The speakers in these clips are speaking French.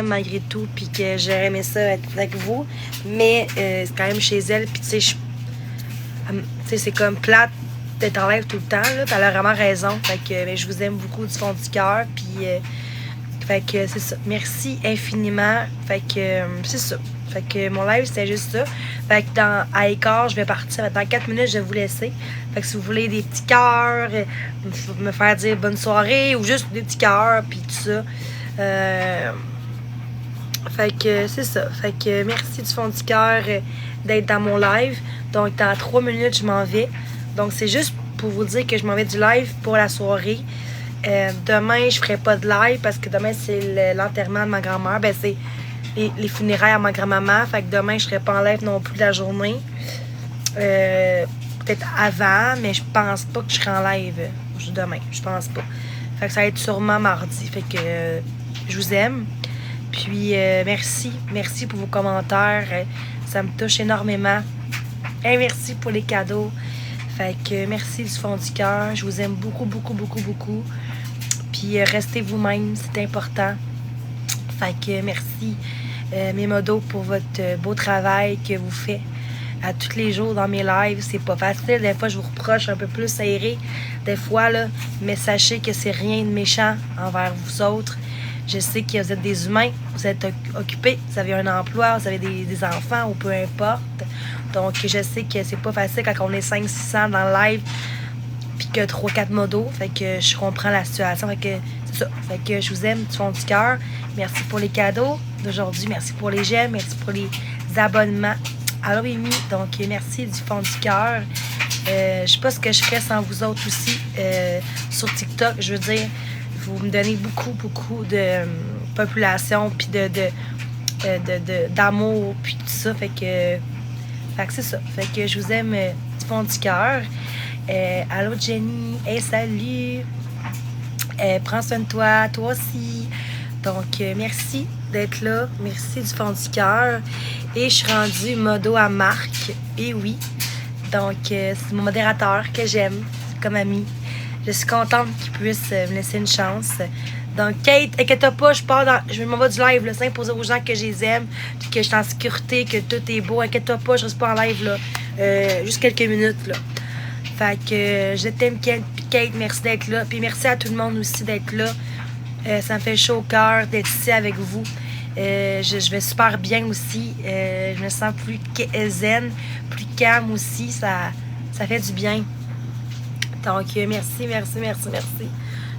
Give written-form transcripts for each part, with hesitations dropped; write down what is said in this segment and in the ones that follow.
malgré tout, puis que j'aurais aimé ça être avec vous. Mais c'est quand même chez elle, puis tu sais, c'est comme plate d'être en live tout le temps, là, puis elle a vraiment raison. Fait que je vous aime beaucoup du fond du cœur, puis fait que c'est ça. Merci infiniment. Fait que c'est ça. Fait que mon live, c'était juste ça. Fait que à écart, je vais partir. Dans 4 minutes, je vais vous laisser. Fait que si vous voulez des petits cœurs, me faire dire bonne soirée, ou juste des petits cœurs, puis tout ça. Fait que c'est ça. Fait que merci du fond du cœur d'être dans mon live. Donc dans 3 minutes, je m'en vais. Donc c'est juste pour vous dire que je m'en vais du live pour la soirée. Demain, je ferai pas de live parce que demain, c'est l'enterrement de ma grand-mère. Ben, c'est les funérailles à ma grand-maman. Fait que demain, je serai pas en live non plus de la journée. Peut-être avant, mais je pense pas que je serai en live demain. Je pense pas. Fait que ça va être sûrement mardi. Fait que je vous aime. Puis merci. Merci pour vos commentaires. Ça me touche énormément. Et merci pour les cadeaux. Fait que merci du fond du cœur. Je vous aime beaucoup, beaucoup, beaucoup, beaucoup. Puis restez vous-même, c'est important. Fait que merci mes modos pour votre beau travail que vous faites à tous les jours dans mes lives. C'est pas facile. Des fois, je vous reproche un peu plus aéré. Des fois, là, mais sachez que c'est rien de méchant envers vous autres. Je sais que vous êtes des humains, vous êtes occupés, vous avez un emploi, vous avez des enfants ou peu importe. Donc, je sais que c'est pas facile quand on est 500-600 dans le live puis que 3-4 modos. Fait que je comprends la situation. Fait que c'est ça. Fait que je vous aime du fond du cœur. Merci pour les cadeaux d'aujourd'hui. Merci pour les j'aime. Merci pour les abonnements. Allô, Amy. Donc, merci du fond du cœur. Je sais pas ce que je ferais sans vous autres aussi sur TikTok. Je veux dire, vous me donnez beaucoup, beaucoup de population puis d'amour puis tout ça. Fait que c'est ça. Fait que je vous aime du fond du cœur. Allô Jenny, hey salut, prends soin de toi, toi aussi. Donc merci d'être là, merci du fond du cœur. Et je suis rendue modo à Marc, et oui, donc c'est mon modérateur que j'aime comme ami. Je suis contente qu'il puisse me laisser une chance. Donc Kate, inquiète pas, je m'en vais du live, là, pour dire aux gens que je les aime, puis que je suis en sécurité, que tout est beau. Inquiète pas, je reste pas en live là, juste quelques minutes là. Fait que je t'aime Kate, merci d'être là. Puis merci à tout le monde aussi d'être là. Ça me fait chaud au cœur d'être ici avec vous. Je vais super bien aussi. Je me sens plus zen, plus calme aussi. Ça fait du bien. Donc merci.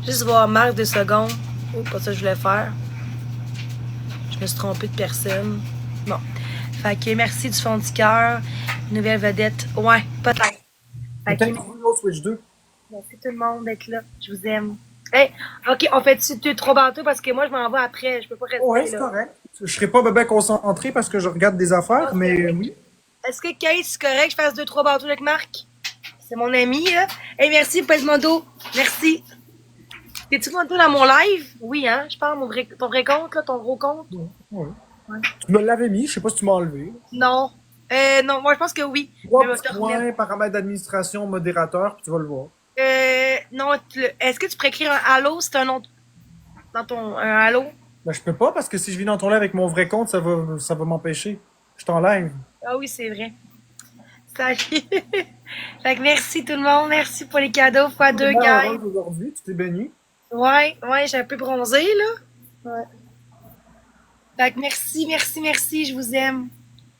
Juste voir Marc 2 secondes. Oh, pas ça que je voulais faire. Je me suis trompée de personne. Bon. Fait que merci du fond du cœur. Nouvelle vedette. Ouais, peut-être. Peut-être Switch 2. Merci tout le monde d'être là. Je vous aime. Hey, ok, on fait-tu 2-3 bateaux parce que moi je m'en vais après. Je peux pas rester Ouais, c'est là. correct. Je serai pas bien concentré parce que je regarde des affaires, Okay, mais oui. Est-ce que Kate, c'est correct que je fasse 2-3 bateaux avec Marc? C'est mon ami, là. Hey, merci, Mondo. Merci. T'es-tu Mondo dans mon live? Oui, hein? Je parle ton vrai compte, là, ton gros compte. Ouais. Tu me l'avais mis, je sais pas si tu m'as enlevé. Non. Non, moi je pense que oui. Trois petits points, paramètres d'administration, modérateur, puis tu vas le voir. Non, est-ce que tu pourrais écrire un allô? C'est un nom dans ton. Un allô? Ben, je peux pas parce que si je vis dans ton live avec mon vrai compte, ça va m'empêcher. Je t'enlève. Ah oui, c'est vrai. Salut. Fait que merci tout le monde. Merci pour les cadeaux. Fois 2, guys. Aujourd'hui, tu t'es baigné? Ouais, j'ai un peu bronzé, là. Ouais. Fait que merci. Je vous aime.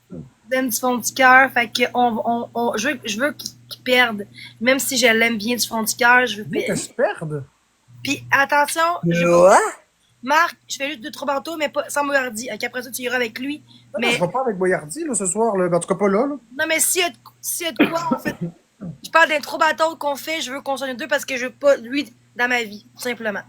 Je vous aime du fond du cœur. Fait que je veux qu'il perde. Même si je l'aime bien du fond du cœur, je veux que je perde. Puis attention, Marc, je fais juste 2-3 bateaux, mais pas sans Boyardi. Après ça, tu iras avec lui. Non, mais je vais pas avec Boyardi là, ce soir. Là. En tout cas, pas là. Non, mais s'il y a de quoi, en fait. Je parle d'un trop bateau qu'on fait, je veux qu'on soit les deux parce que je veux pas lui dans ma vie, tout simplement.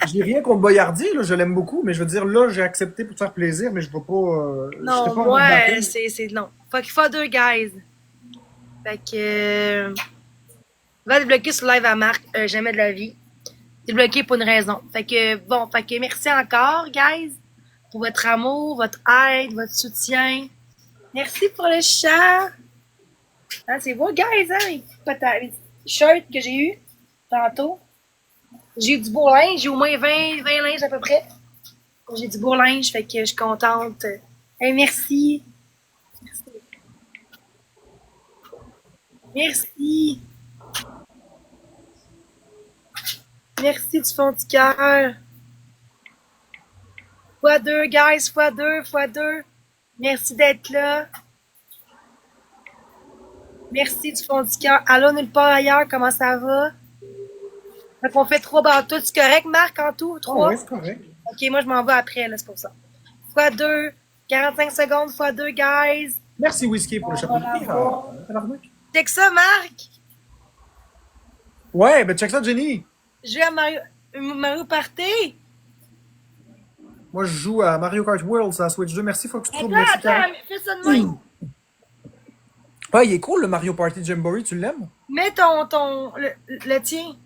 J'ai rien contre Boyardi, là, je l'aime beaucoup, mais je veux dire, là, j'ai accepté pour te faire plaisir, mais je vais pas. Non, pas moi, c'est non. Faut qu'il faut 2, guys. Fait que. Va débloquer sur live à Marc, jamais de la vie. Débloqué pour une raison. Fait que, bon, merci encore, guys, pour votre amour, votre aide, votre soutien. Merci pour le chat. Hein, c'est beau, guys, hein? Les shirts que j'ai eu tantôt. J'ai eu du beau linge, j'ai au moins 20 linges à peu près. J'ai du beau linge, fait que je suis contente. Hey, merci. Merci. Merci du fond du cœur. Fois deux, guys, fois deux, fois deux. Merci d'être là. Merci du fond du cœur. Allô, nulle part ailleurs, comment ça va? Fait qu'on fait 3 bateaux. C'est correct, Marc, en tout? Oh, 3? oui, c'est correct. Ok, moi, je m'en vais après, là, c'est pour ça. Fois deux, 45 secondes, fois deux, guys. Merci, Whisky, pour le chapeau de pied. Check ça, Marc. Ouais, ben check ça, Jenny. Je vais à Mario Party. Moi, je joue à Mario Kart World sur la Switch 2. Merci, Fox Trouble. Attends, Merci, Carole. attends, fais ça de même. Ouais, il est cool, le Mario Party Jamboree. Tu l'aimes? Mets le tien.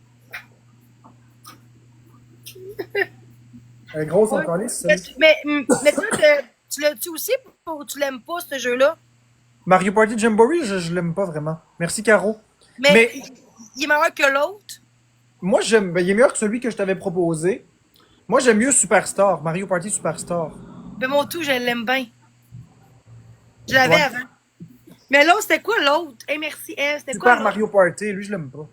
Elle est grosse Ouais. encore, lisse. Mais toi, tu l'as-tu aussi ou tu l'aimes pas, ce jeu-là? Mario Party Jamboree, je l'aime pas vraiment. Merci, Caro. Mais il est meilleur que l'autre. Moi, j'aime. Ben, il est meilleur que celui que je t'avais proposé. Moi, j'aime mieux Superstar. Mario Party Superstar. Mais mon tout, je l'aime bien. Je l'avais Ouais. avant. Mais l'autre, c'était quoi l'autre? Hey, merci, Eve. C'était quoi Super l'autre? Mario Party, lui, je l'aime pas.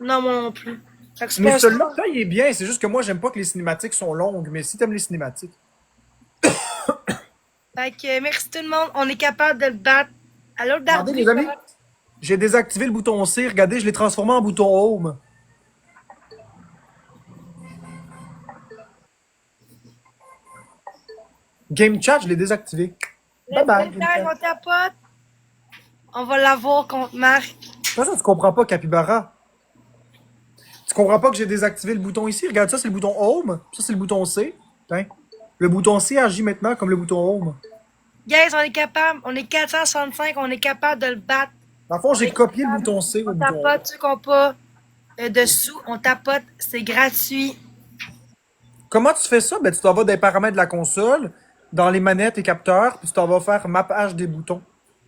Non, moi non plus. Fait que c'est Mais pas celui-là, il est bien. C'est juste que moi, j'aime pas que les cinématiques sont longues. Mais si t'aimes les cinématiques. Fait que merci tout le monde. On est capable de le battre. À l'autre Regardez, d'arbitre. les amis. J'ai désactivé le bouton C. Regardez, je l'ai transformé en bouton Home. Game Chat, je l'ai désactivé. Bye bye. Game Chat. On tapote. On va l'avoir contre Marc. Ça, tu comprends pas, Capybara. Tu comprends pas que j'ai désactivé le bouton ici? Regarde ça, c'est le bouton Home. Ça, c'est le bouton C. Tiens. Le bouton C agit maintenant comme le bouton Home. Guys, on est capable. On est 465. On est capable de le battre. Dans le fond, j'ai copié le bouton C au On bouton Home. tapote, tu qu'on pas dessous. On tapote. C'est gratuit. Comment tu fais ça? Ben, tu t'en vas dans les paramètres de la console, dans les manettes et capteurs, puis tu t'en vas faire mappage des boutons.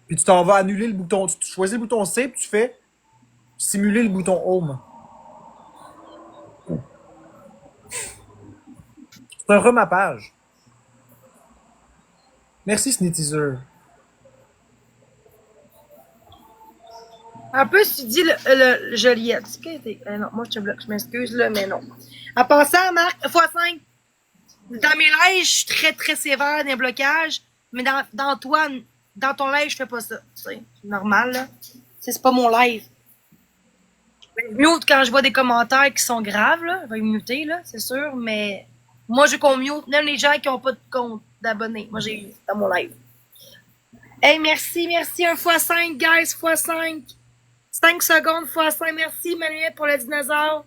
Puis tu t'en vas annuler le bouton. Tu choisis le bouton C, puis tu fais simuler le bouton Home. C'est un remappage. Merci, Snitteaser. En plus, tu dis le Joliette. Non, moi, je te bloque. Je m'excuse, là, mais non. En passant, Marc, x5. Dans mes lives, je suis très, très sévère dans les blocages. Mais dans ton live, je fais pas ça. Tu sais, c'est normal, là. C'est pas mon live. Je mute quand je vois des commentaires qui sont graves, là. Je vais muter, là, c'est sûr. Mais moi, je qu'on mute. Même les gens qui ont pas de compte d'abonnés. Moi, j'ai eu dans mon live. Hey, merci. Un x5, guys. x5. 5 secondes x5. Merci, Manuel, pour le dinosaure.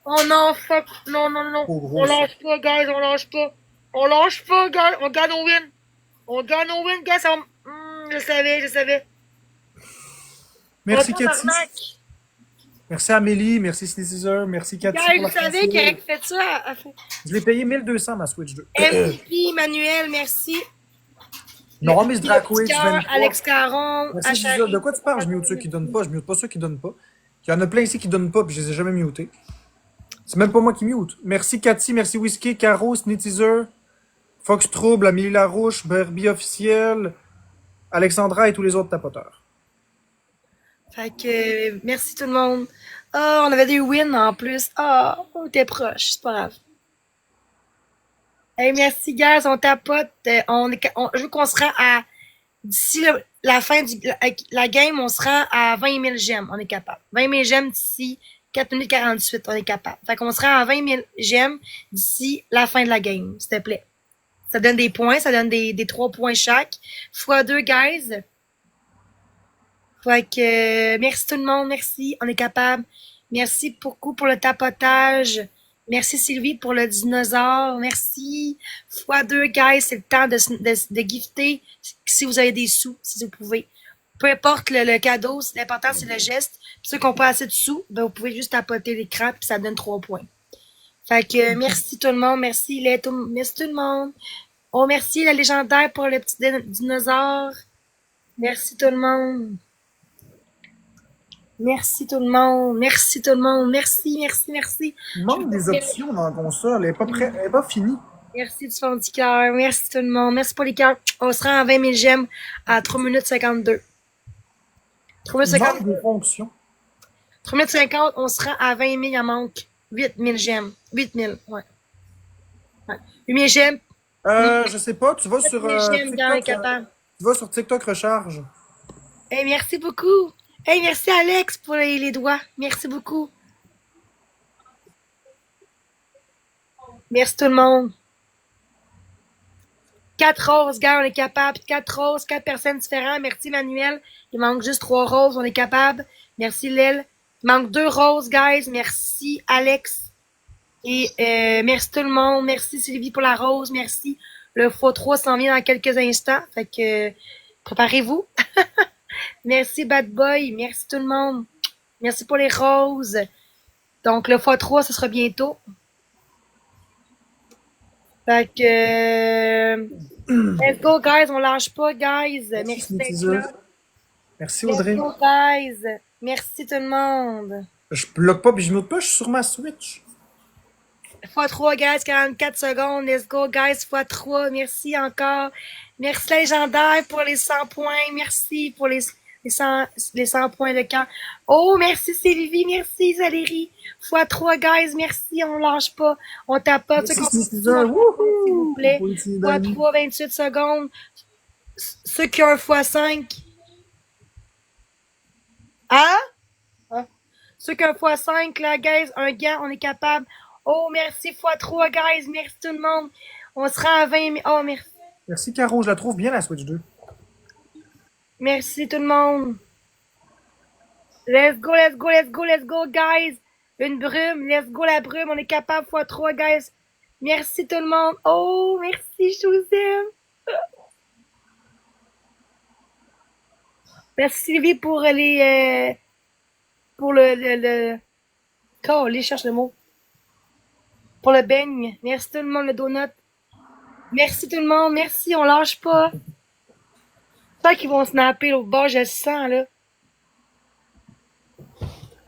Oh non, fuck. Non. On lâche pas, guys. On lâche pas, guys. On gagne au win. Guys. Je savais. Merci, Cathy. Merci, Amélie. Merci, Snitteaser. Merci, Cathy. Guys, vous savez qu'il a fait ça. Je l'ai payé 1200, ma Switch 2. MVP, Manuel, merci. Non, Miss Dracoué, tu viens Alex Caron, Merci, de quoi tu parles? Je mute ceux qui donnent pas. Je mute pas ceux qui donnent pas. Il y en a plein ici qui donnent pas, puis je les ai jamais mutés. C'est même pas moi qui mute. Merci, Cathy. Merci, Whisky, Caro, Snitteaser, Fox Trouble, Amélie Larouche, Barbie Officiel, Alexandra et tous les autres tapoteurs. Fait que, merci tout le monde. Ah, on avait des wins en plus. Ah, on était proche, c'est pas grave. Hey, merci, guys, on tapote. Je veux qu'on se rend à, d'ici la fin de la game, on se rend à 20 000 gemmes. On est capable. 20 000 gemmes d'ici 4 minutes 48, on est capable. Fait qu'on se rend à 20 000 gemmes d'ici la fin de la game, s'il te plaît. Ça donne des points, ça donne des 3 points chaque. x2, guys. Fait que, merci tout le monde, merci, on est capable. Merci beaucoup pour le tapotage. Merci Sylvie pour le dinosaure. Merci. x2, guys, c'est le temps de gifter si vous avez des sous, si vous pouvez. Peu importe le cadeau, l'important c'est le geste. Puis ceux qui n'ont pas assez de sous, ben vous pouvez juste tapoter l'écran puis ça donne 3 points. Fait que merci tout le monde, merci tout le monde. Oh merci la légendaire pour le petit dinosaure. Merci tout le monde. Merci tout le monde. Merci. Il manque des options dans la console. Elle est pas finie. Merci du fond du cœur. Merci tout le monde. Merci pour les cœurs. On se rend à 20 000 j'aime à 3 minutes 52. 3 minutes Manque 52. de fonction. 3 minutes 50, on se rend à 20 000, il en manque 8 000 j'aime. 8 000, ouais. 8 000 j'aime. Je sais pas, tu vas 8 sur 000 j'aime, gars, TikTok, incapable. tu vas sur TikTok recharge. Hey, merci beaucoup. Hey, merci Alex pour les doigts. Merci beaucoup. Merci tout le monde. 4 roses, gars, on est capable. 4 roses, 4 personnes différentes. Merci Manuel. Il manque juste 3 roses, on est capable. Merci Lille. Il manque 2 roses, guys. Merci Alex. Et merci tout le monde. Merci Sylvie pour la rose. Merci. Le x3 s'en vient dans quelques instants. Fait que préparez-vous. Merci Bad Boy. Merci tout le monde. Merci pour les roses. Donc le x3, ce sera bientôt. Fait que let's go guys, on lâche pas guys. Merci d'être là. Merci Let's Audrey. go guys. Merci tout le monde. Je bloque pas puis je mute pas, je suis sur ma Switch. x3 guys, 44 secondes. Let's go guys, x3. Merci encore. Merci légendaire pour les 100 points. Merci pour les 100 points de cœur. Oh, merci Sylvie, merci Valérie. x3 guys, merci, on lâche pas. On tapote. Merci, S'il vous plaît. x3, 28 secondes. Ceux qui ont un x5. Hein? Ceux qui ont un x5, là, guys, un gant, on est capable. Oh, merci x3, guys. Merci tout le monde. On sera à 20 000. Oh, merci. Merci Caro, je la trouve bien la Switch 2. Merci tout le monde. Let's go, let's go, let's go, let's go, guys. Une brume. Let's go, la brume. On est capable x3, guys. Merci tout le monde. Oh, merci, je vous aime. Merci Sylvie pour les... pour le... Oh, les cherche le mot. Pour le beigne. Merci tout le monde, le donut. Merci tout le monde. Merci, on lâche pas. C'est qu'ils vont snapper l'autre bord, je le sens, là.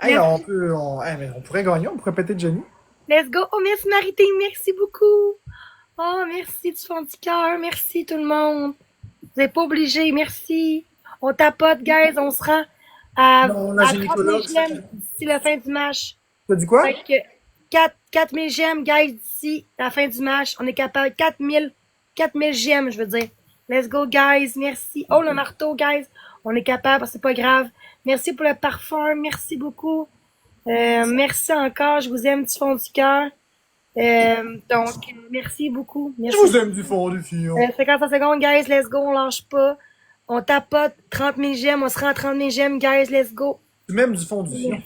Hey, mais on pourrait gagner, on pourrait péter Jenny. Let's go. Oh, merci Marité, merci beaucoup. Oh, merci du fond du cœur. Merci tout le monde. Vous n'êtes pas obligés, merci. On tapote, guys, on se rend à 30 000 j'aime d'ici la fin du match. T'as dit quoi? Fait que 4 000 j'aime, guys, d'ici la fin du match. On est capable. 4 000 j'aime, je veux dire. Let's go, guys. Merci. Oh, le marteau, guys. On est capable, c'est pas grave. Merci pour le parfum. Merci beaucoup. Merci encore. Je vous aime du fond du cœur. Donc, merci beaucoup. Merci. Je vous aime du fond du fond. 55 secondes, guys. Let's go. On lâche pas. On tapote 30 000 j'aime. On se rend à 30 000 j'aime, guys. Let's go. Tu m'aimes du fond du fond.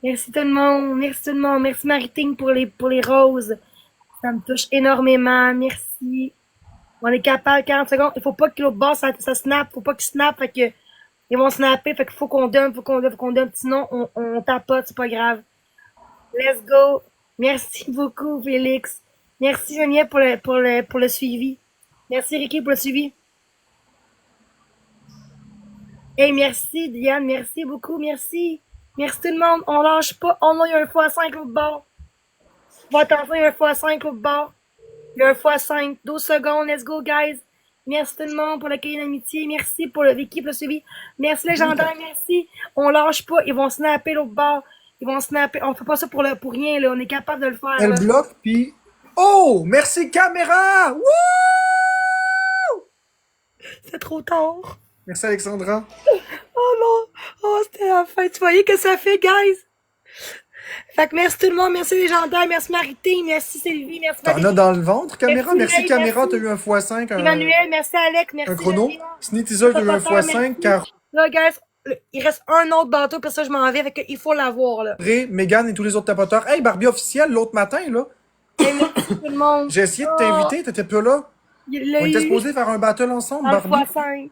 Merci tout le monde. Merci tout le monde. Merci Maritine pour les roses. Ça me touche énormément. Merci. On est capable, 40 secondes. Il faut pas que l'autre bord, ça snap. Faut pas qu'il snap. Fait que, ils vont snapper. Fait qu'il faut qu'on donne, Sinon, on tapote, c'est pas grave. Let's go. Merci beaucoup, Félix. Merci, Geneviève, pour le suivi. Merci, Ricky, pour le suivi. Hey, merci, Diane. Merci beaucoup. Merci. Merci tout le monde. On lâche pas. Oh non, il y a un x5 l'autre bord. Bon, attention, il y a un x5 l'autre bord. Il y a un x5. 12 secondes. Let's go, guys. Merci tout le monde pour l'accueil d'amitié. Merci pour l'équipe, le suivi. Merci, légendaire. Merci. On lâche pas. Ils vont snapper l'autre bord. Ils vont snapper. On fait pas ça pour rien, là. On est capable de le faire. Elle bloque, puis... Oh! Merci, caméra! Wouh! C'est trop tard. Merci, Alexandra. Oh non! Oh, c'était la fin. Tu voyais que ça fait, guys? Fait que merci tout le monde. Merci légendaire. Merci Marité. Merci Sylvie. Merci T'en as dans le ventre, caméra? Merci, caméra. Merci. T'as eu un x5. Emmanuel, merci Alex. Merci. Un chrono. Sneetizer, t'as eu un x5. Car... Là, guys, il reste un autre bateau, puis ça, je m'en vais. Fait qu'il faut l'avoir, là. Megan et tous les autres tapoteurs. Hey, Barbie officielle, l'autre matin, là. Hey, merci tout le monde. J'ai essayé de t'inviter, t'étais pas là. On était supposés faire un battle ensemble, Barbie. x5.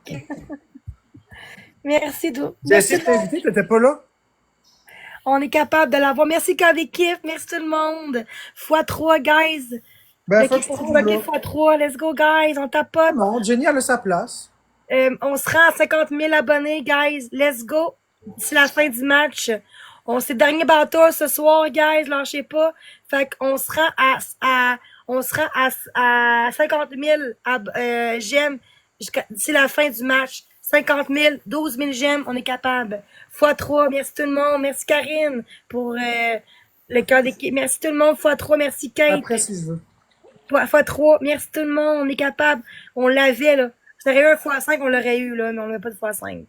Merci, tout. J'ai essayé de t'inviter, t'étais pas là. On est capable de l'avoir. Merci, Code Équipe. Merci tout le monde. x3, guys. Ben, x3. Let's go, guys. On tapote. Non, Jenny, elle a sa place. On se rend à 50 000 abonnés, guys. Let's go. C'est la fin du match. C'est le dernier bateau ce soir, guys. Lâchez pas. Fait qu'on se rend On sera à 50 000 j'aime d'ici la fin du match. 50 000, 12 000 j'aime, on est capable. x3, merci tout le monde. Merci Karine pour le cœur d'équipe. Merci tout le monde, x3, merci Kate. Après, si je veux. x3, merci tout le monde, on est capable. On l'avait, là. Si on aurait eu un x5, on l'aurait eu, là, mais on n'a pas de x5.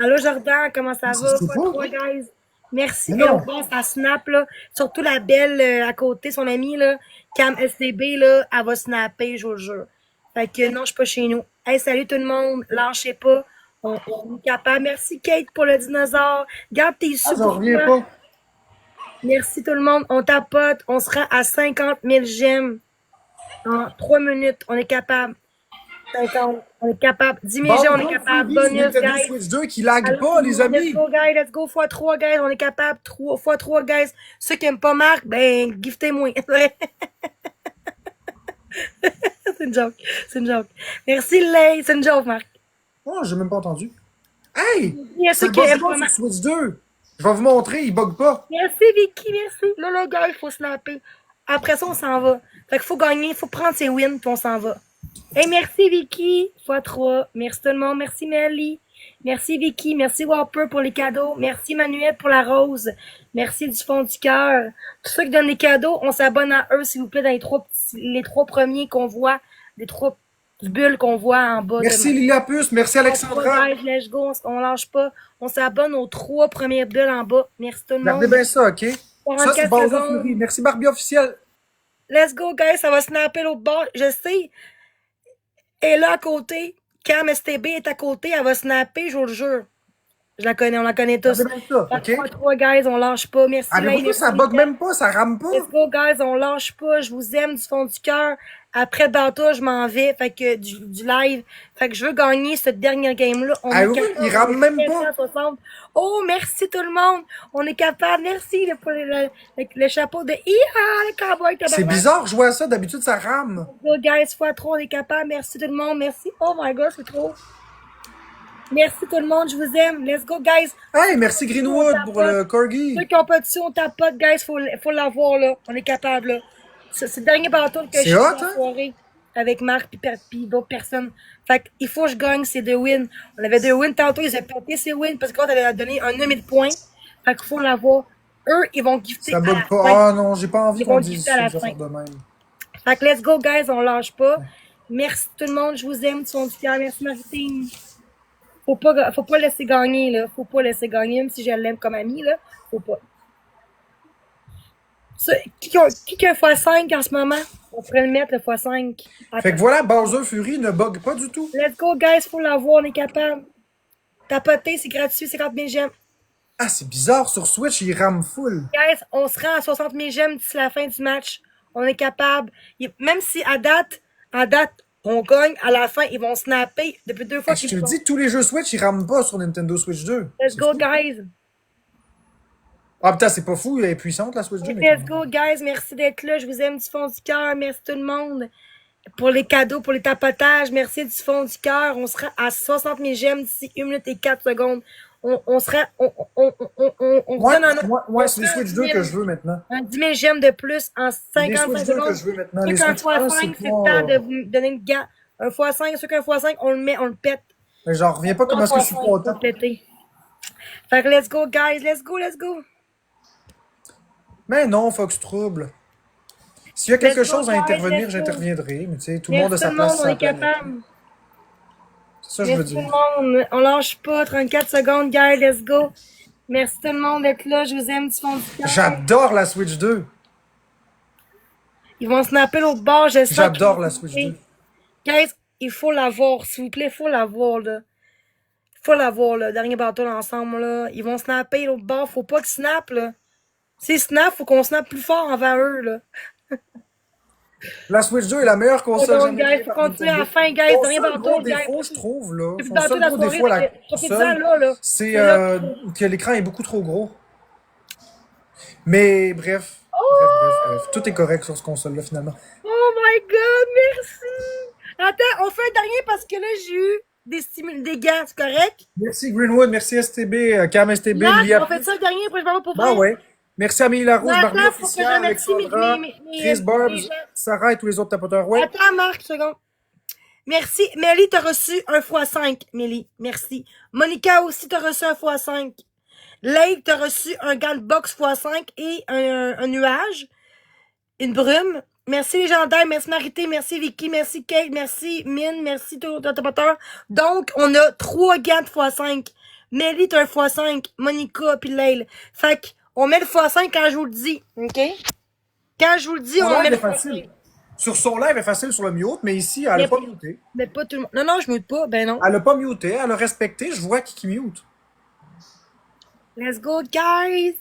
Allô, Jordan, comment ça va? x3, guys. Merci. Et on pense à Snap, là. Surtout la belle à côté, son amie, là. Cam STB, là, elle va snapper, je vous le jure. Fait que non, je suis pas chez nous. Hey, salut tout le monde. Lâchez pas. On est capable. Merci, Kate, pour le dinosaure. Garde tes sous pour toi. Merci tout le monde. On tapote. On sera à 50 000 j'aime en 3 minutes. On est capable. 50. On est capable. 10 000 j'aime, on est capable. Bonus, guys. Switch 2 qui lag pas, les amis. Let's go, guys. Let's go. x3, guys. On est capable. 3 x3, guys. Ceux qui aiment pas Marc, ben, giftez-moi. C'est une joke. C'est une joke. Merci, Lay. C'est une joke, Marc. Oh, j'ai même pas entendu. Hey! C'est bug pas sur Switch 2. Je vais vous montrer, il bug pas. Merci, Vicky, merci. Là, le gars, il faut snapper. Après ça, on s'en va. Fait qu'il faut gagner, il faut prendre ses wins, puis on s'en va. Hey, merci, Vicky. x3. Merci tout le monde. Merci, Melly. Merci, Vicky. Merci, Whopper, pour les cadeaux. Merci, Manuel, pour la rose. Merci du fond du cœur. Tous ceux qui donnent des cadeaux, on s'abonne à eux, s'il vous plaît, dans les trois premiers qu'on voit, les 3 bulles qu'on voit en bas. Merci, Liliapus. Merci, Alexandra. Let's go. On lâche pas. On s'abonne aux 3 premières bulles en bas. Merci tout le monde. Regardez bien ça, OK? Ça, c'est Bowser Fury. Merci, Barbie officielle. Let's go, guys. Ça va snapper l'autre bord. Je sais. Elle est là à côté. Cam STB est à côté. Elle va snapper, je vous le jure. Je la connais, on la connaît tous. Ça, okay? 3, guys, on lâche pas. Merci. Pourquoi ça bug même pas, ça rame pas? Let's go, guys, on lâche pas. Je vous aime du fond du cœur. Après Bata, je m'en vais. Fait que du live. Fait que je veux gagner cette dernière game-là. Il rame même pas. 60. Oh, merci tout le monde. On est capable. Merci pour le chapeau de le cowboy. C'est bizarre, je vois ça. D'habitude, ça rame. Let's go, guys, x3, on est capable. Merci tout le monde. Merci. Oh my god, c'est trop. Merci tout le monde, je vous aime. Let's go, guys. Hey, merci Greenwood pour le corgi. Ceux qui n'ont pas dessus, on tapote, guys. Faut l'avoir, là. On est capable, là. C'est le dernier bâton que je fais la soirée avec Marc puis d'autres personnes. Fait qu'il faut que je gagne ces 2 wins. On avait 2 wins tantôt, ils ont pété ces wins parce qu'on avait donné un 9000 points. Fait qu'il faut l'avoir. Eux, ils vont gifter. Ça bug pas. Ah non, j'ai pas envie qu'on dise ça de même. Fait que let's go, guys. On lâche pas. Merci tout le monde. Je vous aime. Tu du cœur. Merci, Martine. Faut pas laisser gagner, là. Faut pas laisser gagner, même si je l'aime comme amie, là. Faut pas. Qui a x5 en ce moment? On pourrait le mettre, le x5. Fait que voilà, Bowser Fury ne bug pas du tout. Let's go, guys. Faut l'avoir, on est capable. Tapoter, c'est gratuit, 50 000 j'aime. Ah, c'est bizarre. Sur Switch, il rame full. Guys, on se rend à 60 000 j'aime d'ici la fin du match. On est capable. Même si à date, on gagne, à la fin, ils vont snapper depuis 2 fois. Je te le dis, tous les jeux Switch, ils rament pas sur Nintendo Switch 2. Let's go, guys. Ah, putain, c'est pas fou, elle est puissante, la Switch 2. Let's go, guys. Merci d'être là. Je vous aime du fond du cœur. Merci tout le monde. Pour les cadeaux, pour les tapotages. Merci du fond du cœur. On sera à 60 000 j'aime d'ici 1 minute et 4 secondes. On sera, moi, c'est les Switch 2 que je veux maintenant. Un 10 000 j'aime de plus en 55 secondes. Que je veux maintenant. Les Switch 1 x5, c'est le temps de vous donner une gamme. Un x5, ceux qu'un x5, on le met, on le pète. Mais genre, reviens pas comment est-ce que je suis pas autant. Fait que let's go, guys. Let's go, let's go. Mais non, Fox Trouble. S'il y a quelque chose à intervenir, j'interviendrai. Mais tu sais, tout le monde a sa place. On est capable. C'est ça que je veux dire. Merci tout le monde. On lâche pas. 34 secondes, guys. Let's go. Merci tout le monde d'être là. Je vous aime du fond du cœur. J'adore la Switch 2. Ils vont snapper l'autre bord. J'adore la Switch 2. Guys, il faut l'avoir. S'il vous plaît, il faut l'avoir, là. Il faut l'avoir, là. Dernier bateau ensemble, là. Ils vont snapper l'autre bord. Faut pas qu'ils snappent, là. S'ils snappent, faut qu'on snappe plus fort envers eux, là. La Switch 2 est la meilleure console. Donc, guys, faut continuer à la fin, guys. Dernier bateau, guys. Défaut, je trouve, là. Son seul gros défaut à la console, c'est que l'écran est beaucoup trop gros. Mais bref. Bref. Tout est correct sur ce console-là, finalement. Oh my god, merci! Attends, on fait un dernier parce que là, j'ai eu des gants, c'est correct? Merci Greenwood, merci STB, Cam STB, Là, on fait ça le dernier, après je vais pas pour vrai. Ah ouais. Merci Amélie Larouche, Mais Barbie attends, faut que je Officielle, remercie Alexandra, Chris mes Barbs, gens. Sarah et tous les autres tapoteurs. Ouais. Attends, Marc, une seconde. Merci. Mélie, t'as reçu un x5. Mélie, merci. Monica aussi, t'as reçu un x5. Lake, t'as reçu un gant de boxe x5 et un nuage. Une brume. Merci Légendaire, merci Marité, merci Vicky, merci Kate, merci Mine, merci tout le tapoteurs. Donc, on a 3 gants de x5. Mélie, t'as un x5. Monica, puis Leil. Fait que, on met le x5 quand je vous le dis. OK? Quand je vous le dis, Son on met live le est facile. x5. Sur son live est facile sur le mute, mais ici, elle Mais, a pas muté. mais pas tout le monde. Non, non, je mute pas. Ben non. Elle a pas muté, elle a respecté. Je vois qui mute. Let's go, guys!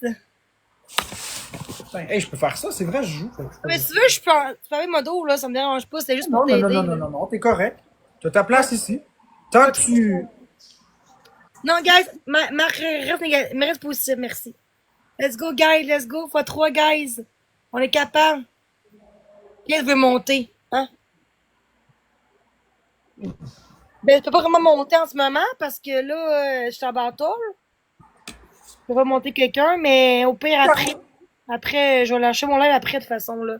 Ben, hey, je peux faire ça, c'est vrai, je joue. Mais si tu veux, je peux faire modo, là, ça me dérange pas, c'est juste pour Non, non, non, t'aider. non, non, non, non, t'es correct. T'as ta place ici. Tant que tu. Non, guys, reste positif, merci. Let's go, guys, let's go, x3, guys. On est capable. Qui veut monter, hein? Ben, je peux pas vraiment monter en ce moment parce que là, je suis en bateau. Je peux pas monter quelqu'un, mais au pire, après, je vais lâcher mon live après, de toute façon, là.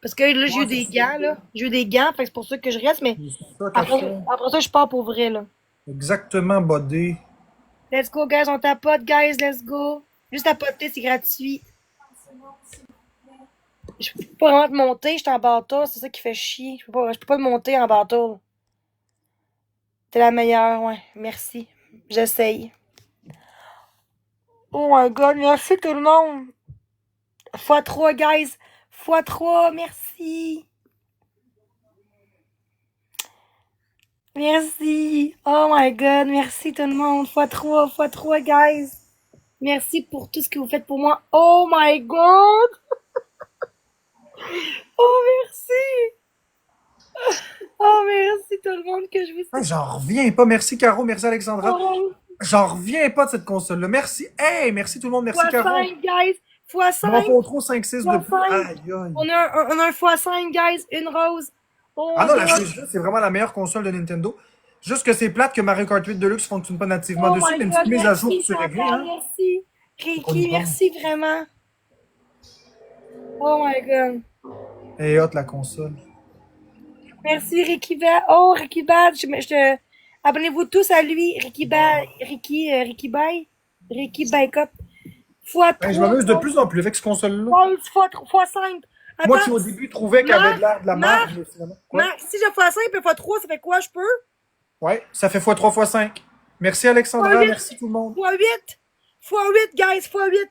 Parce que là, j'ai eu des gants, là. J'ai eu des gants, fait que c'est pour ça que je reste, mais Ça, après ça, je pars pour vrai, là. Exactement, bodé. Let's go, guys, on tapote, guys, let's go. Juste tapoter, c'est gratuit. Je peux pas vraiment te monter, je suis en bateau, c'est ça qui fait chier. Je peux pas te monter en bateau. T'es la meilleure, ouais. Merci. J'essaye. Oh my god, merci tout le monde. x3, guys. x3, merci. Merci. Oh my god, merci tout le monde. x3, guys. Merci pour tout ce que vous faites pour moi. Oh my god. Oh, merci. Oh, merci tout le monde que je vous Hey, j'en reviens pas. Merci Caro, merci Alexandra. Oh, J'en reviens pas de cette console-là. Merci. Hey, merci tout le monde, merci Caro. x5, guys. x5. M'en faut trop 5-6 de plus. x5. Aïe, aïe. On a un x5, guys. Une rose. Oh, Ah non, la god. Switch 2, c'est vraiment la meilleure console de Nintendo. Juste que c'est plate que Mario Kart 8 Deluxe fonctionne pas nativement Oh dessus, my mais une god, petite mise à jour merci, pour se régler. Chantal, Hein? merci. Ricky, Content. merci vraiment. Oh my god. Et hot la console. Merci, Ricky Bad. Oh, Ricky Bad. Abonnez-vous tous à lui. Ricky Bad. Ricky Bay. Ricky Baycop. x3. Hey, je m'amuse de plus en plus avec ce console-là. x5. Moi qui au début trouvais qu'elle avait de l'air de la Marc, marge, mais finalement. Quoi? Marc, si j'ai x5 et x3, ça fait quoi, je peux? Ouais, ça fait x3 x5. Merci Alexandra, x8. merci tout le monde. x8. x8, guys, x8.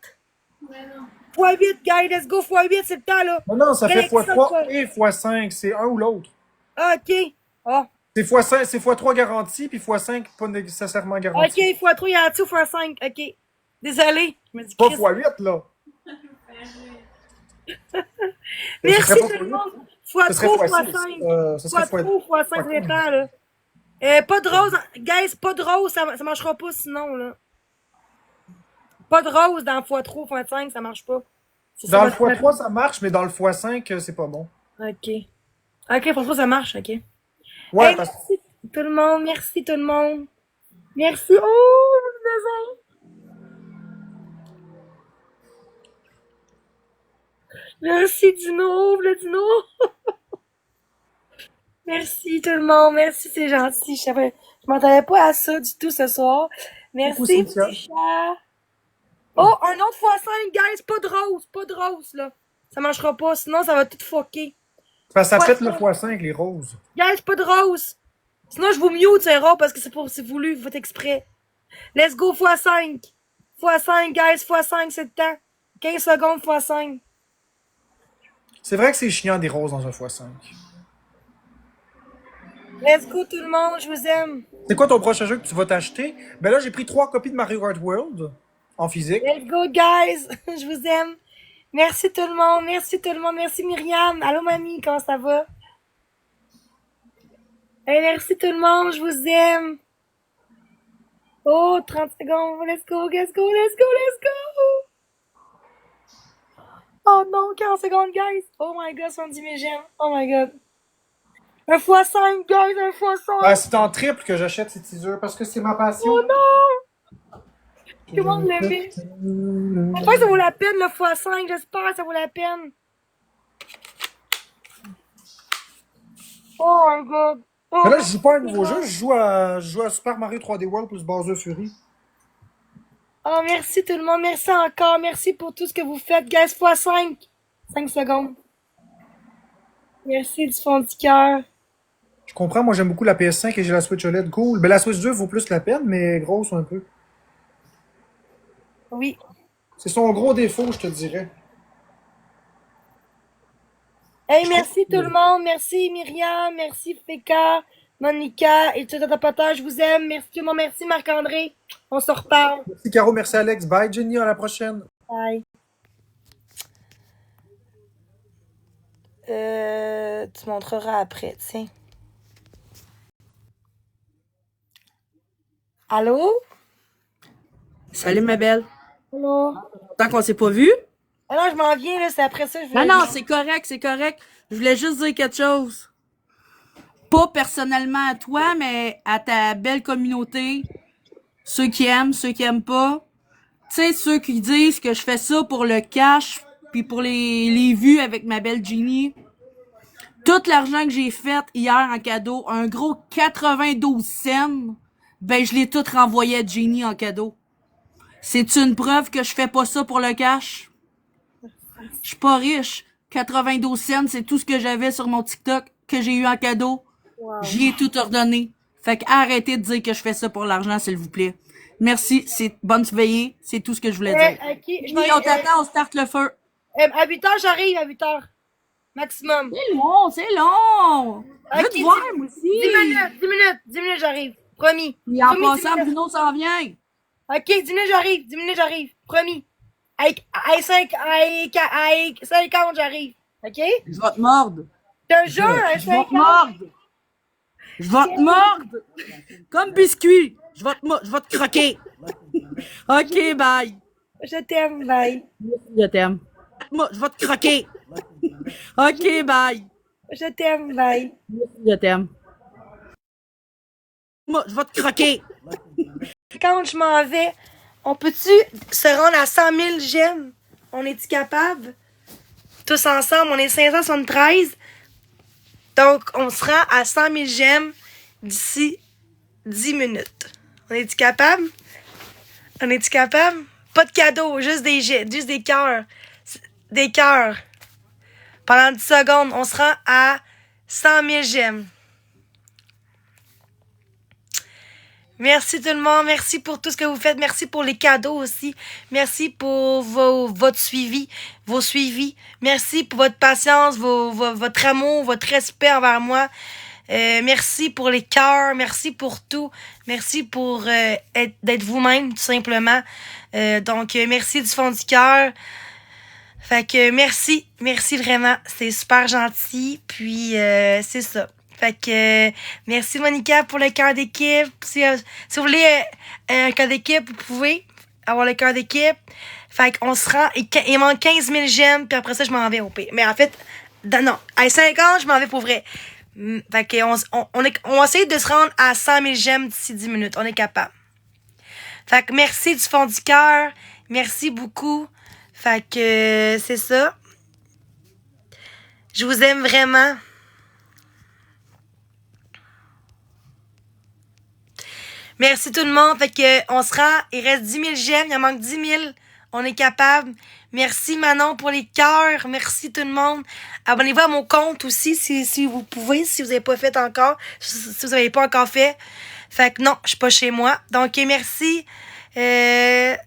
x8, guys, let's go, x8, c'est le temps, là. Non, non, ça fait Alexa, x3 quoi. et x5, c'est un ou l'autre. Ah, ok. Ah. C'est x5, c'est x3 garanti, puis x5 pas nécessairement garanti. Ok, x3, il y a tout, x5, ok. Désolé, je me dis Pas Chris. x8, là. Merci Ce serait pas tout le x8. monde. Ce serait x3, x6. x5. Ce serait x3, x5, ça dépend, là. Pas de rose, guys, pas de rose, ça marchera pas sinon, là. Pas de rose dans x3, x5, ça marche pas. Dans le x3, ça marche, mais dans le x5, c'est pas bon. Ok. Ok, x3, ça marche, ok. Ouais, Hey, parce que merci tout le monde, merci tout le monde. Merci. Oh, maison. Merci Dino, le Dino. Merci tout le monde, merci, c'est gentil. Je m'attendais pas à ça du tout ce soir. Merci, Cynthia. petit chat. Oh, un autre x5, guys, pas de rose, là. Ça marchera pas, sinon ça va tout fucker. parce que ça pète le x5. x5, les roses. Guys, pas de rose. Sinon, je vous mute, c'est rare, parce que c'est voulu, vous faites exprès. Let's go, x5. x5, guys, x5, c'est le temps. 15 secondes, x5. C'est vrai que c'est chiant des roses dans un x5. Let's go, tout le monde, je vous aime. C'est quoi ton prochain jeu que tu vas t'acheter? Ben là, j'ai pris 3 copies de Mario Kart World en physique. Let's go, guys. Je vous aime. Merci tout le monde, merci tout le monde, merci Myriam. Allô, mamie, comment ça va? Hey, merci tout le monde, je vous aime. Oh, 30 secondes, let's go, let's go, let's go, let's go. Oh non, 40 secondes, guys. Oh my god, 70 000 j'aime. Oh my god. Un x5, guys, un x5. Ah, c'est en triple que j'achète ces teasers parce que c'est ma passion. Oh non! Tout le monde le met. J'espère que ça vaut la peine le x5. J'espère que ça vaut la peine. Oh my god. Oh, Mais là, je joue pas à un nouveau jeu, je joue à Super Mario 3D World plus Bowser Fury. oh, merci tout le monde. Merci encore. Merci pour tout ce que vous faites. Guys, x5. 5 secondes. Merci du fond du cœur. Je comprends, moi j'aime beaucoup la PS5 et j'ai la Switch OLED, cool. Mais la Switch 2 vaut plus la peine, mais grosse un peu. Oui. C'est son gros défaut, je te dirais. Hey, merci tout le monde. Merci Myriam. Merci Feka, Monica et tout le tapotage. Je vous aime. Merci tout le monde. Merci Marc-André. On se reparle. Merci Caro, merci Alex. Bye Jenny, à la prochaine. Bye. Tu montreras après, tiens. Allô? Salut, ma belle. Allô? Tant qu'on s'est pas vu. Ah non, je m'en viens, là. C'est après ça. Je Non, voulais- non, c'est correct, c'est correct. Je voulais juste dire quelque chose. Pas personnellement à toi, mais à ta belle communauté. Ceux qui aiment pas. Tu sais, ceux qui disent que je fais ça pour le cash, puis pour les vues avec ma belle Jeannie. Tout l'argent que j'ai fait hier en cadeau, un gros 92 cents, ben je l'ai tout renvoyé à Jeannie en cadeau. C'est une preuve que je fais pas ça pour le cash? Je suis pas riche. 92 cents, c'est tout ce que j'avais sur mon TikTok que j'ai eu en cadeau. Wow. J'y ai tout ordonné. Fait que arrêtez de dire que je fais ça pour l'argent, s'il vous plaît. Merci, c'est bonne veillée. C'est tout ce que je voulais dire. Ok, je Oui, vais- on t'attend, on starte le feu. à 8 heures, j'arrive à 8 heures. Maximum. C'est long, c'est long. Je veux Ok, te voir, dix- moi aussi. 10 minutes, j'arrive. Promis. Et en Promis, 10 passant, minutes. Bruno s'en vient. Ok, 10 minutes, j'arrive. Promis. À 50, j'arrive. Ok? Je vais te mordre. T'as un jeu, à Je vais te 50? mordre. Je vais te mordre. Comme biscuit. Je vais te croquer. OK, bye. Je t'aime, bye. Je t'aime. Moi, je vais te croquer. OK, bye. Je t'aime, bye. Je t'aime. Moi, je vais te croquer. Quand je m'en vais, on peut-tu se rendre à 100 000 j'aime? On est-tu capable? Tous ensemble, on est 573. Donc, on se rend à 100 000 j'aime d'ici 10 minutes. On est-tu capable? On est-tu capable? Pas de cadeaux, juste des cœurs. Des cœurs. Pendant 10 secondes, on se rend à 100 000 j'aime. Merci tout le monde. Merci pour tout ce que vous faites. Merci pour les cadeaux aussi. Merci pour votre suivi, vos suivis. Merci pour votre patience, votre amour, votre respect envers moi. Merci pour les cœurs. Merci pour tout. Merci pour d'être vous-même, tout simplement. Donc, merci du fond du cœur. Fait que merci. Merci vraiment. C'est super gentil. Puis, c'est ça. Fait que merci Monica pour le cœur d'équipe. Si vous voulez un cœur d'équipe, vous pouvez avoir le cœur d'équipe. Fait qu'on se rend. Il manque 15 000 j'aime, puis après ça, je m'en vais au pire. Mais en fait, non. À 50, je m'en vais pour vrai. Fait que on va essayer de se rendre à 100 000 j'aime d'ici 10 minutes. On est capable. Fait que merci du fond du cœur. Merci beaucoup. Fait que c'est ça. Je vous aime vraiment. Merci tout le monde. Fait que on se rend. Il reste 10 000 j'aime. Il en manque 10 000. On est capable. Merci Manon pour les cœurs. Merci tout le monde. Abonnez-vous à mon compte aussi si vous pouvez. Si vous n'avez pas fait encore. Si vous n'avez pas encore fait. Fait que non, je suis pas chez moi. Donc merci. Je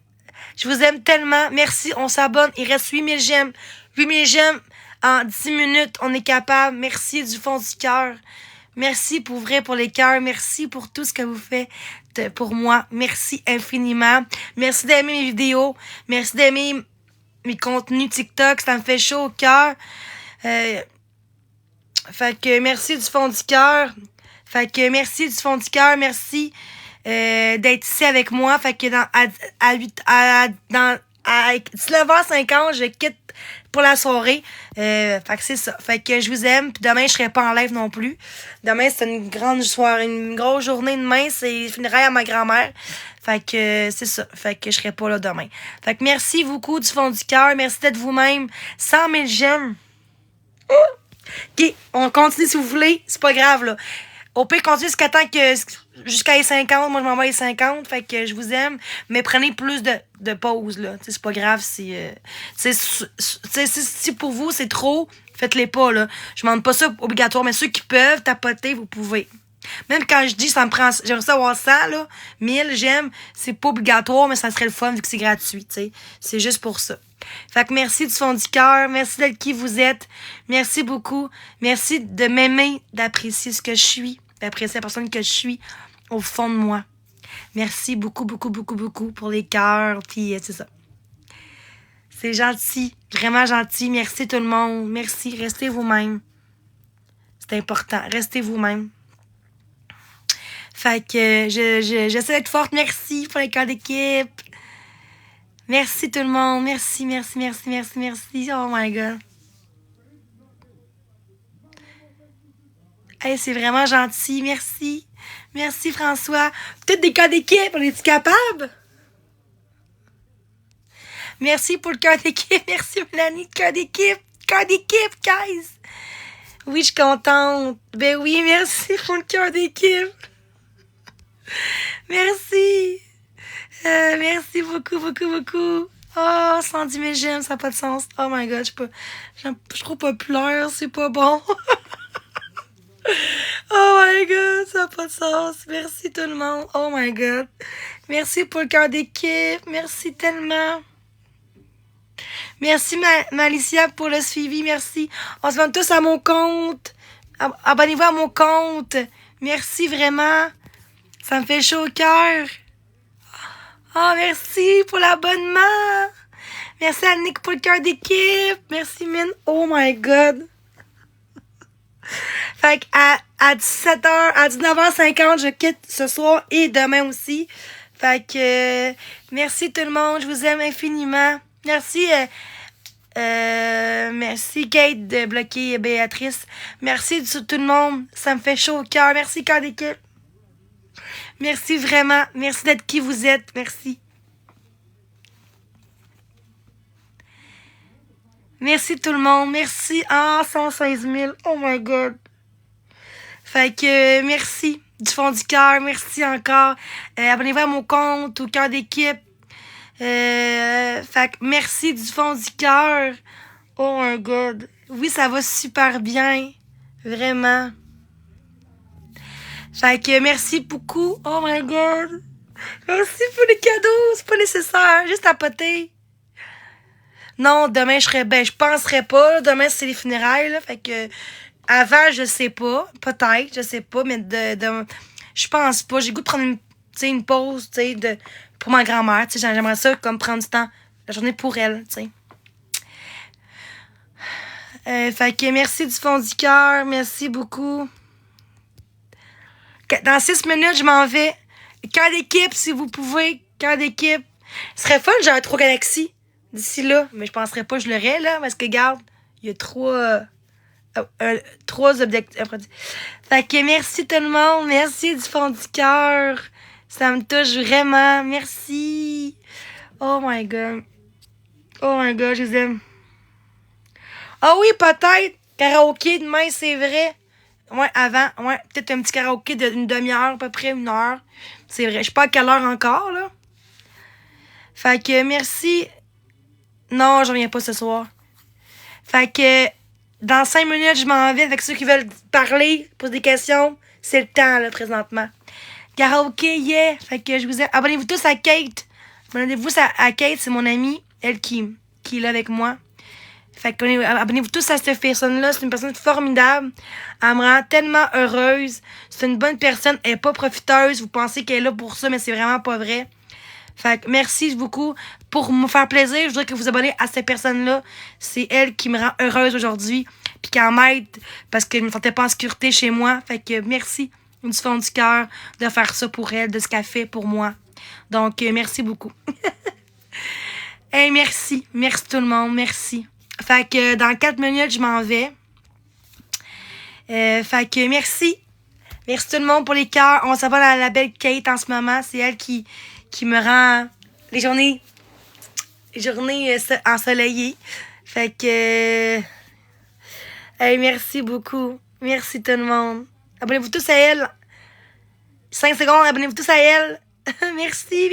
vous aime tellement. Merci. On s'abonne. Il reste 8 000 j'aime. 8 000 j'aime en 10 minutes. On est capable. Merci du fond du cœur. Merci pour vrai, pour les cœurs. Merci pour tout ce que vous faites pour moi. Merci infiniment. Merci d'aimer mes vidéos. Merci d'aimer mes contenus TikTok. Ça me fait chaud au cœur. Fait que merci du fond du cœur. Fait que merci du fond du cœur. Merci d'être ici avec moi. Fait que à 19h50, je quitte pour la soirée. Fait que c'est ça. Fait que je vous aime. Puis demain, je serai pas en live non plus. Demain, c'est une grande soirée, une grosse journée. Demain, c'est funérailles à ma grand-mère. Fait que c'est ça. Fait que je serai pas là demain. Fait que merci beaucoup du fond du cœur. Merci d'être vous-même. 100 000 j'aime. OK, on continue si vous voulez. C'est pas grave, là. Au pire, continuez jusqu'à les 50. Moi, je m'en vais à les 50. Fait que je vous aime. Mais prenez plus de pauses, là. T'sais, c'est pas grave si... si pour vous, c'est trop, faites-les pas, là. Je demande pas ça obligatoire, mais ceux qui peuvent tapoter, vous pouvez. Même quand je dis, ça me prend... J'aimerais ça avoir 100, là. 1000, j'aime. C'est pas obligatoire, mais ça serait le fun vu que c'est gratuit, tu sais. C'est juste pour ça. Fait que merci du fond du cœur. Merci d'être qui vous êtes. Merci beaucoup. Merci de m'aimer, d'apprécier ce que je suis, d'apprécier la personne que je suis au fond de moi. Merci beaucoup, beaucoup, beaucoup, beaucoup pour les cœurs. Puis c'est ça. C'est gentil. Vraiment gentil. Merci tout le monde. Merci. Restez vous-même. C'est important. Restez vous-même. Fait que j'essaie d'être forte. Merci pour les cœurs d'équipe. Merci tout le monde. Merci, merci, merci, merci, merci. Oh my God. Hey, c'est vraiment gentil. Merci. Merci François. Peut-être des cœurs d'équipe. On est-tu capable? Merci pour le cœur d'équipe. Merci Mélanie, cœur d'équipe. Cœur d'équipe, guys. Oui, je suis contente. Ben oui, merci pour le cœur d'équipe. Merci. Merci beaucoup, beaucoup, beaucoup. Oh, 110 000 j'aime, ça n'a pas de sens. Oh my God, je suis trop populaire, c'est pas bon. Oh my God, ça n'a pas de sens. Merci tout le monde. Oh my God. Merci pour le cœur d'équipe. Merci tellement. Merci Malicia pour le suivi. Merci. On se vend tous à mon compte. Abonnez-vous à mon compte. Merci vraiment. Ça me fait chaud au cœur. Oh, merci pour l'abonnement. Merci à Nick pour le cœur d'équipe. Merci, Mine. Oh my God. Fait qu'à 17h, à 19h50, je quitte ce soir et demain aussi. Fait que merci tout le monde. Je vous aime infiniment. Merci. Merci Kate de bloquer Béatrice. Merci tout le monde. Ça me fait chaud au cœur. Merci, cœur d'équipe. Merci vraiment. Merci d'être qui vous êtes. Merci. Merci tout le monde. Merci. Ah, 116 000. Oh my God. Fait que merci du fond du cœur. Merci encore. Abonnez-vous à mon compte, au cœur d'équipe. Fait que merci du fond du cœur. Oh my God. Oui, ça va super bien. Vraiment. Fait que merci beaucoup. Oh my God. Merci pour les cadeaux. C'est pas nécessaire. Juste à poter. Non, demain, je penserais pas. Demain, c'est les funérailles, là. Fait que, avant, je sais pas. Peut-être, je sais pas. Mais je pense pas. J'ai le goût de prendre une pause, pour ma grand-mère. J'aimerais ça, comme prendre du temps, la journée pour elle, fait que merci du fond du cœur. Merci beaucoup. Dans 6 minutes, je m'en vais. Cœur d'équipe, si vous pouvez. Cœur d'équipe. Ce serait fun, j'ai un 3 Galaxy d'ici là. Mais je penserais pas que je l'aurais, là. Parce que, regarde, il y a 3 objectifs. Fait que merci tout le monde. Merci du fond du cœur. Ça me touche vraiment. Merci. Oh my God. Oh my God, je vous aime. Ah oui, peut-être. Karaoké demain, c'est vrai. Ouais, avant. Ouais, peut-être un petit karaoké d'une demi-heure, à peu près 1 heure. C'est vrai. Je sais pas à quelle heure encore, là. Fait que merci. Non, je reviens pas ce soir. Fait que dans 5 minutes, je m'en vais avec ceux qui veulent parler, poser des questions. C'est le temps, là, présentement. Karaoké, yeah! Fait que je vous aime. Abonnez-vous tous à Kate. Abonnez-vous à Kate, c'est mon amie. Elle qui est là avec moi. Fait que abonnez-vous tous à cette personne-là. C'est une personne formidable. Elle me rend tellement heureuse. C'est une bonne personne. Elle est pas profiteuse. Vous pensez qu'elle est là pour ça, mais c'est vraiment pas vrai. Fait que merci beaucoup. Pour me faire plaisir, je voudrais que vous abonnez à cette personne-là. C'est elle qui me rend heureuse aujourd'hui. Puis qui m'aide parce que je me sentais pas en sécurité chez moi. Fait que merci du fond du cœur de faire ça pour elle, de ce qu'elle fait pour moi. Donc, merci beaucoup. Hey, merci. Merci tout le monde. Merci. Fait que dans 4 minutes, je m'en vais. Fait que merci. Merci tout le monde pour les cœurs. On s'abonne à la belle Kate en ce moment. C'est elle qui me rend les journées ensoleillées. Fait que... hey, merci beaucoup. Merci tout le monde. Abonnez-vous tous à elle. 5 secondes, abonnez-vous tous à elle. Merci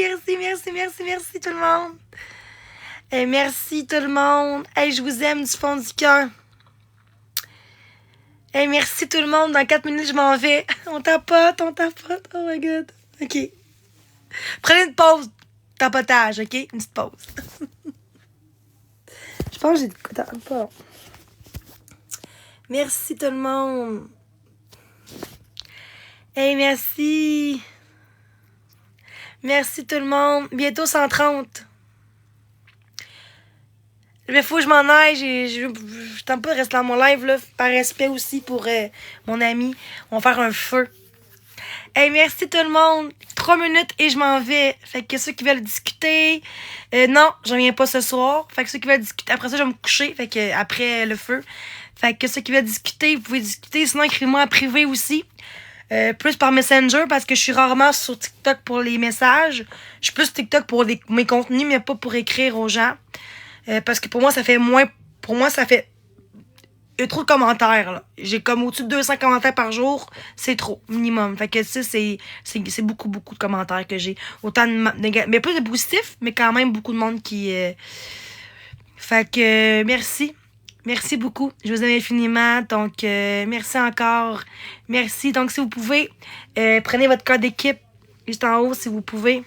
tout le monde. Hey, merci tout le monde. Hey, je vous aime du fond du cœur. Hey, merci tout le monde. Dans 4 minutes, je m'en vais. On tapote. Oh my god. OK. Prenez une pause. Tapotage, OK? Une petite pause. Je pense que j'ai... Attends, pas. Merci tout le monde. Hey, merci. Merci tout le monde. Bientôt 130. Mais faut que je m'en aille. Je tente pas de rester dans mon live, là, par respect aussi pour mon ami. On va faire un feu. Hey, merci tout le monde. 3 minutes et je m'en vais. Fait que ceux qui veulent discuter... non, j'en viens pas ce soir. Fait que ceux qui veulent discuter... Après ça, je vais me coucher. Fait que après le feu. Fait que ceux qui veulent discuter, vous pouvez discuter. Sinon, écrivez-moi en privé aussi. Plus par Messenger parce que je suis rarement sur TikTok pour les messages. Je suis plus TikTok pour mes contenus, mais pas pour écrire aux gens. Parce que pour moi, ça fait moins... Pour moi, ça fait... Il y a trop de commentaires, là. J'ai comme au-dessus de 200 commentaires par jour. C'est trop, minimum. Fait que ça, c'est beaucoup de commentaires que j'ai. Autant de négatifs, mais plus de positifs, mais quand même beaucoup de monde qui... Fait que merci. Merci beaucoup. Je vous aime infiniment. Donc, merci encore. Merci. Donc, si vous pouvez, prenez votre code d'équipe juste en haut, si vous pouvez.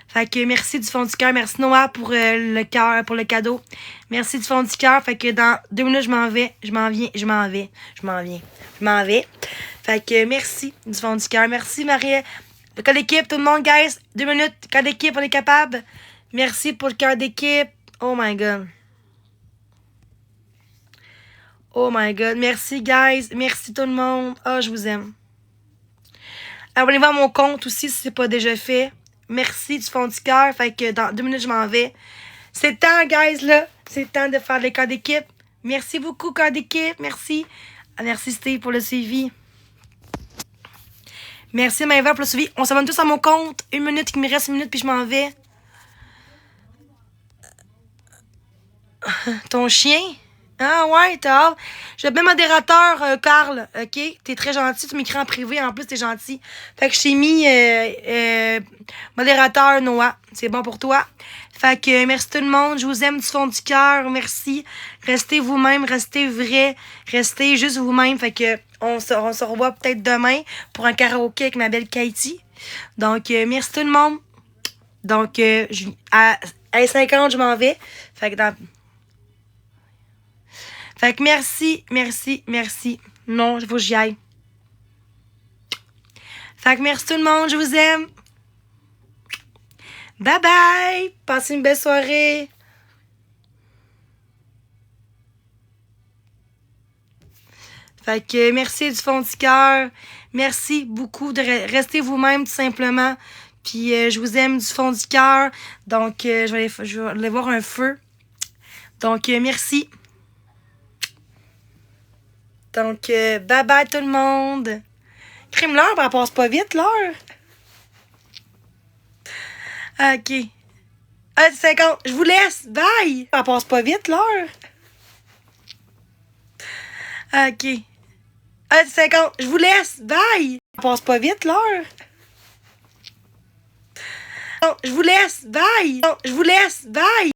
Fait que merci du fond du cœur. Merci Noah pour le cœur, pour le cadeau. Merci du fond du cœur. Fait que dans 2 minutes, je m'en vais. Fait que merci du fond du cœur. Merci Marie. Le cœur d'équipe, tout le monde, guys. 2 minutes. Cœur d'équipe, on est capable. Merci pour le cœur d'équipe. Oh my god. Oh my god. Merci, guys. Merci tout le monde. Oh, je vous aime. Abonnez-vous à mon compte aussi si c'est pas déjà fait. Merci du fond du cœur. Fait que dans 2 minutes, je m'en vais. C'est le temps, guys, là. C'est le temps de faire les cœurs d'équipe. Merci beaucoup, cœur d'équipe. Merci. Merci, Steve, pour le suivi. Merci, Maëva, pour le suivi. On s'abonne tous à mon compte. 1 minute, il me reste 1 minute, puis je m'en vais. Ton chien? Ah ouais, t'as hâte. Je suis bien modérateur, Carl, OK? T'es très gentil, tu m'écris en privé, en plus t'es gentil. Fait que je t'ai mis modérateur, Noah. C'est bon pour toi. Fait que merci tout le monde, je vous aime du fond du cœur, merci. Restez vous-même, restez vrai, restez juste vous-même. Fait que on se revoit peut-être demain pour un karaoké avec ma belle Katie. Donc, merci tout le monde. Donc, à 50, je m'en vais. Fait que Fait que merci. Non, il faut que j'y aille. Fait que merci tout le monde, je vous aime. Bye bye. Passez une belle soirée. Fait que merci du fond du cœur. Merci beaucoup de rester vous-même tout simplement. Puis je vous aime du fond du cœur. Donc je vais aller voir un feu. Donc merci. Donc, bye bye tout le monde. Crime l'heure, elle passe pas vite l'heure. OK. 50, je vous laisse. Bye. Elle passe pas vite l'heure. OK. 50, je vous laisse. Bye. Elle passe pas vite l'heure. Je vous laisse. Bye. Je vous laisse. Bye.